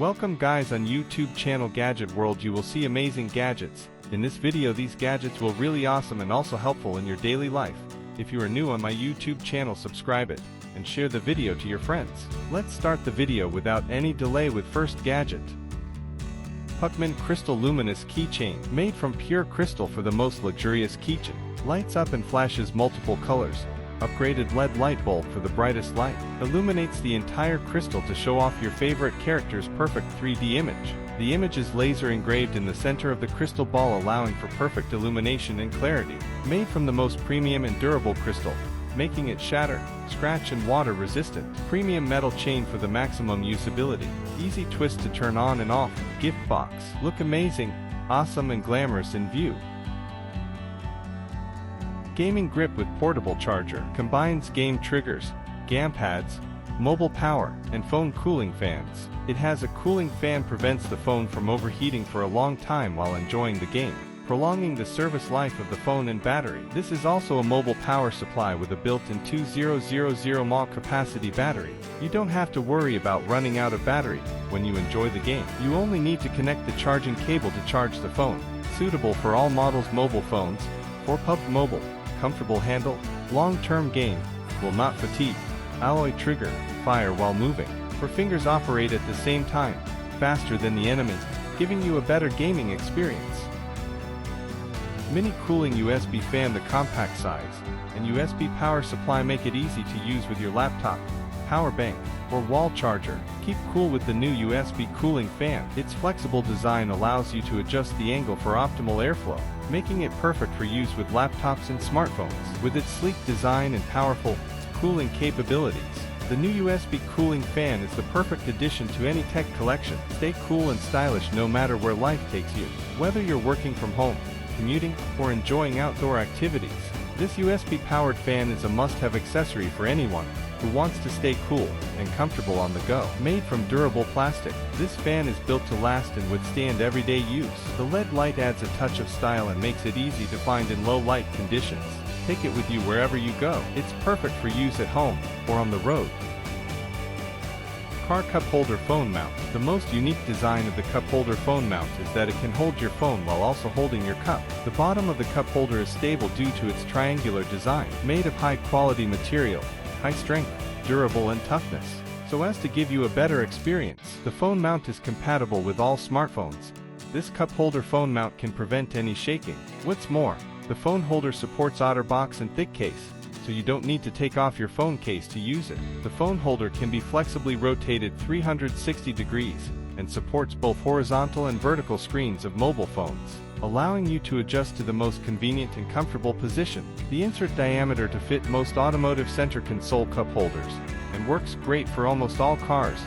Welcome guys on YouTube channel Gadget World. You will see amazing gadgets. In this video these gadgets will really awesome and also helpful in your daily life. If you are new on my YouTube channel, subscribe it and share the video to your friends. Let's start the video without any delay with first gadget. Puckman Crystal Luminous Keychain. Made from pure crystal for the most luxurious keychain. Lights up and flashes multiple colors. Upgraded LED light bulb for the brightest light. Illuminates the entire crystal to show off your favorite character's perfect 3D image. The image is laser engraved in the center of the crystal ball, allowing for perfect illumination and clarity. Made from the most premium and durable crystal, making it shatter, scratch and water resistant. Premium metal chain for the maximum usability. Easy twist to turn on and off. Gift box. Look amazing, awesome and glamorous in view. Gaming grip with portable charger. Combines game triggers, gamepads, mobile power, and phone cooling fans. It has a cooling fan, prevents the phone from overheating for a long time while enjoying the game, prolonging the service life of the phone and battery. This is also a mobile power supply with a built-in 2000 mAh capacity battery. You don't have to worry about running out of battery when you enjoy the game. You only need to connect the charging cable to charge the phone. Suitable for all models mobile phones. For PUBG Mobile. Comfortable handle, long-term game, will not fatigue. Alloy trigger, fire while moving. For fingers operate at the same time, faster than the enemy, giving you a better gaming experience. Mini cooling USB fan. The compact size and USB power supply make it easy to use with your laptop, power bank, or wall charger. Keep cool with the new USB cooling fan. Its flexible design allows you to adjust the angle for optimal airflow, making it perfect for use with laptops and smartphones. With its sleek design and powerful cooling capabilities, the new USB cooling fan is the perfect addition to any tech collection. Stay cool and stylish no matter where life takes you. Whether you're working from home, commuting, or enjoying outdoor activities, this USB-powered fan is a must-have accessory for anyone who wants to stay cool and comfortable on the go. Made from durable plastic, this fan is built to last and withstand everyday use. The LED light adds a touch of style and makes it easy to find in low light conditions. Take it with you wherever you go. It's perfect for use at home or on the road. Car cup holder phone mount. The most unique design of the cup holder phone mount is that it can hold your phone while also holding your cup. The bottom of the cup holder is stable due to its triangular design. Made of high-quality material, high strength, durable and toughness, so as to give you a better experience. The phone mount is compatible with all smartphones. This cup holder phone mount can prevent any shaking. What's more, the phone holder supports OtterBox and thick case, so you don't need to take off your phone case to use it. The phone holder can be flexibly rotated 360 degrees and supports both horizontal and vertical screens of mobile phones, allowing you to adjust to the most convenient and comfortable position. The insert diameter to fit most automotive center console cup holders, and works great for almost all cars,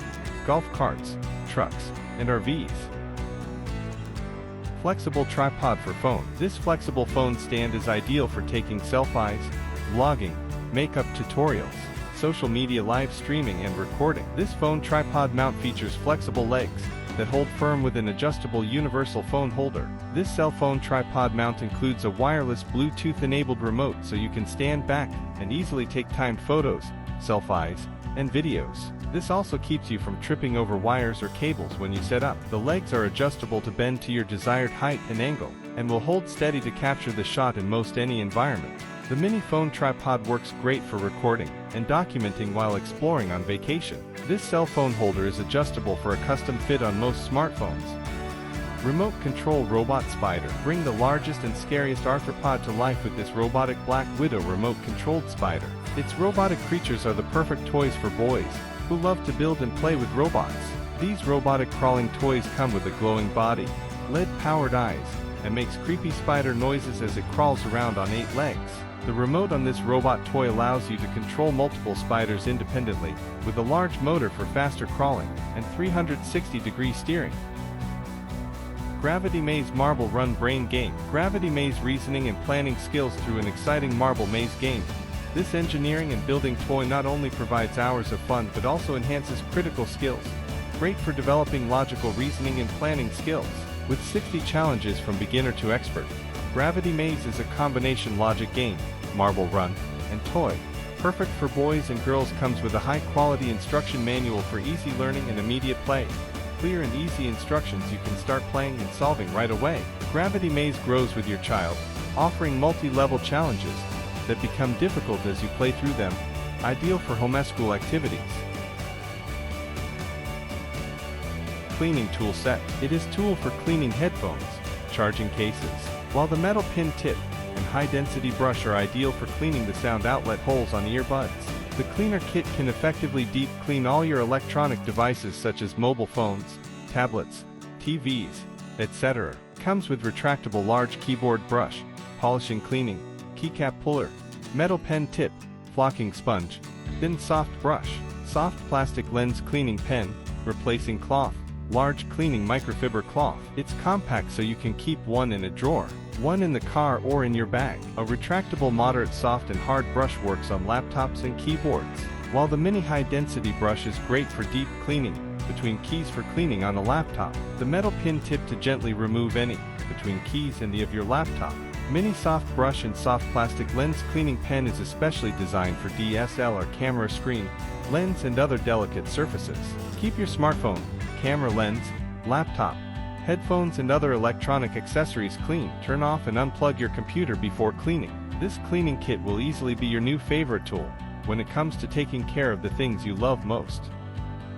golf carts, trucks, and RVs. Flexible tripod for phone. This flexible phone stand is ideal for taking selfies, vlogging, makeup tutorials, social media live streaming and recording. This phone tripod mount features flexible legs that hold firm with an adjustable universal phone holder. This cell phone tripod mount includes a wireless Bluetooth-enabled remote, so you can stand back and easily take timed photos, selfies, and videos. This also keeps you from tripping over wires or cables when you set up. The legs are adjustable to bend to your desired height and angle, and will hold steady to capture the shot in most any environment. The mini phone tripod works great for recording and documenting while exploring on vacation. This cell phone holder is adjustable for a custom fit on most smartphones. Remote control robot spider. Bring the largest and scariest arthropod to life with this robotic Black Widow remote controlled spider. Its robotic creatures are the perfect toys for boys who love to build and play with robots. These robotic crawling toys come with a glowing body, LED-powered eyes, and makes creepy spider noises as it crawls around on 8 legs. The remote on this robot toy allows you to control multiple spiders independently, with a large motor for faster crawling and 360-degree steering. Gravity Maze Marble Run Brain Game. Gravity Maze reasoning and planning skills through an exciting marble maze game. This engineering and building toy not only provides hours of fun but also enhances critical skills. Great for developing logical reasoning and planning skills. With 60 challenges from beginner to expert, Gravity Maze is a combination logic game, marble run, and toy. Perfect for boys and girls, comes with a high-quality instruction manual for easy learning and immediate play. clear and easy instructions you can start playing and solving right away. Gravity Maze grows with your child, offering multi-level challenges that become difficult as you play through them, ideal for homeschool activities. Cleaning tool set. It is tool for cleaning headphones, charging cases, while the metal pin tip and high-density brush are ideal for cleaning the sound outlet holes on earbuds. The cleaner kit can effectively deep clean all your electronic devices such as mobile phones, tablets, TVs, etc. Comes with retractable large keyboard brush, polishing cleaning, keycap puller, metal pen tip, flocking sponge, thin soft brush, soft plastic lens cleaning pen, replacing cloth, large cleaning microfiber cloth. It's compact so you can keep one in a drawer, one in the car or in your bag. A retractable moderate soft and hard brush works on laptops and keyboards, while the mini high-density brush is great for deep cleaning between keys for cleaning on a laptop. The metal pin tip to gently remove any between keys and the of your laptop. Mini soft brush and soft plastic lens cleaning pen is especially designed for DSLR camera screen, lens and other delicate surfaces. Keep your smartphone, camera lens, laptop, headphones and other electronic accessories clean. Turn off and unplug your computer before cleaning. This cleaning kit will easily be your new favorite tool when it comes to taking care of the things you love most.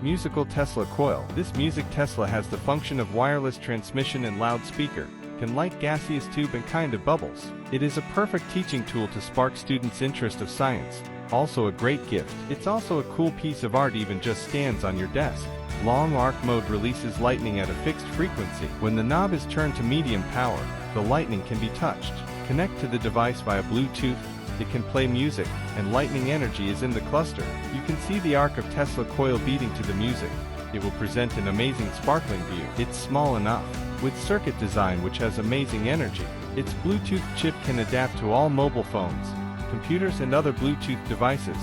Musical Tesla Coil. This music Tesla has the function of wireless transmission and loudspeaker, can light gaseous tube and kind of bubbles. It is a perfect teaching tool to spark students' interest of science, also a great gift. It's also a cool piece of art, even just stands on your desk. Long arc mode releases lightning at a fixed frequency. When the knob is turned to medium power, the lightning can be touched. Connect to the device via Bluetooth, it can play music, and lightning energy is in the cluster. You can see the arc of Tesla coil beating to the music. It will present an amazing sparkling view. It's small enough, with circuit design which has amazing energy. Its Bluetooth chip can adapt to all mobile phones, computers and other Bluetooth devices.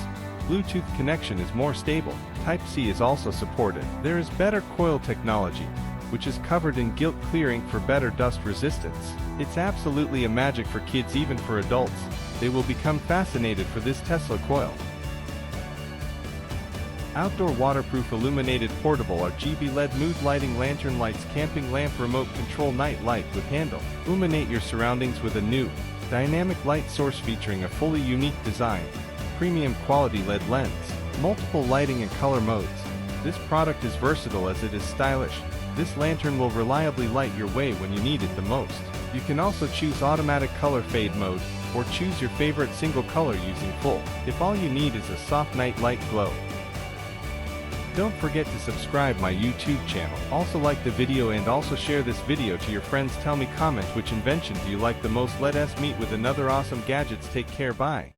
Bluetooth connection is more stable. Type-C is also supported. There is better coil technology, which is covered in gilt clearing for better dust resistance. It's absolutely a magic for kids, even for adults. They will become fascinated for this Tesla coil. Outdoor waterproof illuminated portable RGB LED mood lighting lantern lights camping lamp remote control night light with handle. Illuminate your surroundings with a new, dynamic light source featuring a fully unique design, premium quality LED lens, multiple lighting and color modes. This product is versatile as it is stylish. This lantern will reliably light your way when you need it the most. You can also choose automatic color fade mode, or choose your favorite single color using full, if all you need is a soft night light glow. Don't forget to subscribe my YouTube channel. Also like the video and also share this video to your friends. Tell me comment which invention do you like the most. Let us meet with another awesome gadgets. Take care, bye.